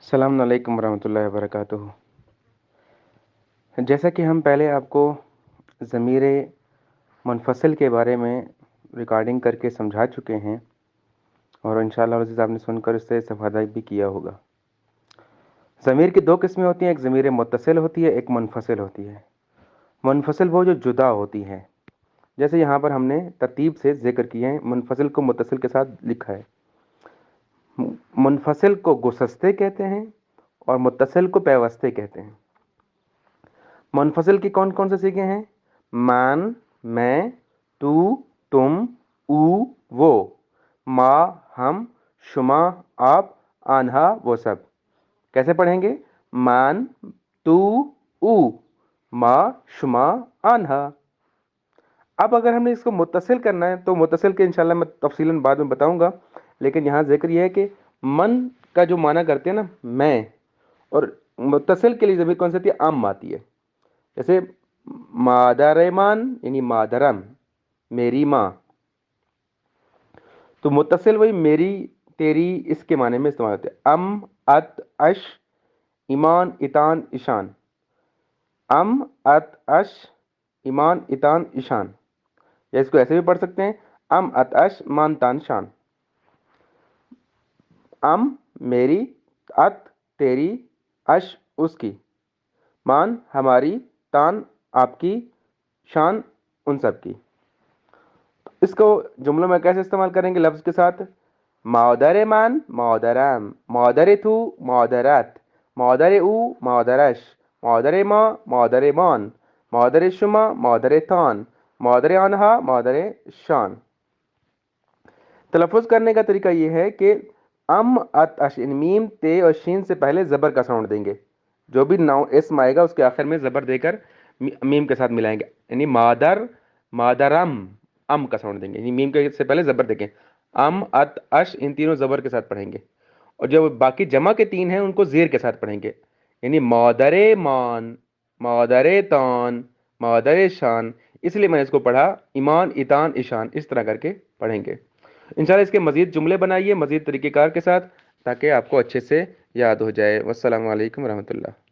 السلام علیکم ورحمۃ اللہ وبرکاتہ۔ جیسا کہ ہم پہلے آپ کو ضمیر منفصل کے بارے میں ریکارڈنگ کر کے سمجھا چکے ہیں، اور انشاءاللہ عزیز آپ نے سن کر اس سے استفادہ بھی کیا ہوگا۔ ضمیر کی دو قسمیں ہوتی ہیں، ایک ضمیر متصل ہوتی ہے، ایک منفصل ہوتی ہے۔ منفصل وہ جو جدا ہوتی ہے، جیسے یہاں پر ہم نے ترتیب سے ذکر کیے ہیں، منفصل کو متصل کے ساتھ لکھا ہے۔ منفصل کو گسستے کہتے ہیں اور متصل کو پیوستے کہتے ہیں۔ منفصل کی کون کون سے سیغے ہیں؟ من، میں، تو، تم، او، وہ، ما، ہم، شما، آپ، آنہا، وہ سب۔ کیسے پڑھیں گے؟ من، تو، او، ما، شما، آنہا۔ اب اگر ہم نے اس کو متصل کرنا ہے تو متصل کے انشاءاللہ میں تفصیلاً بعد میں بتاؤں گا، لیکن یہاں ذکر یہ ہے کہ من کا جو معنی کرتے ہیں نا میں، اور متصل کے لیے ضمیر کون سی آتی ہے؟ ام آتی ہے۔ جیسے مادرمان یعنی مادرم، میری ماں۔ تو متصل وہی میری، تیری، اس کے معنی میں استعمال ہوتے ہیں۔ ام، ات، اش، ایمان، اتان، ایشان۔ ام، ات، اش، ایمان، اتان، ایشان۔ یا اس کو ایسے بھی پڑھ سکتے ہیں، ام، ات، اش، مان، تان، شان۔ ام میری، ات تیری، اش اس کی، مان ہماری، تان آپ کی، شان ان سب کی۔ اس کو جملوں میں کیسے استعمال کریں گے لفظ کے ساتھ؟ مادر من، مادرم، مادر تو، مادرت، مادر او، مادرش، مادر ما، مادر مان، مادر شما، مادر تان، مادر آنہا، مادر شان۔ تلفظ کرنے کا طریقہ یہ ہے کہ ام، ات، اش، ان میم، تے اور شین سے پہلے زبر کا ساؤنڈ دیں گے۔ جو بھی اسم آئے گا اس کے آخر میں زبر دے کر میم کے ساتھ ملائیں گے، یعنی مادر، مادرم، ام کا ساؤنڈ دیں گے، یعنی میم کے سے پہلے زبر دیکھیں۔ ام، ات، اش ان تینوں زبر کے ساتھ پڑھیں گے، اور جو باقی جمع کے تین ہیں ان کو زیر کے ساتھ پڑھیں گے، یعنی مادر مان، مادر تان، مادر شان۔ اس لیے میں نے اس کو پڑھا ایمان، اتان، ایشان، اس طرح کر کے پڑھیں گے۔ انشاءاللہ اس کے مزید جملے بنائیے مزید طریقہ کار کے ساتھ، تاکہ آپ کو اچھے سے یاد ہو جائے۔ والسلام علیکم ورحمۃ اللہ۔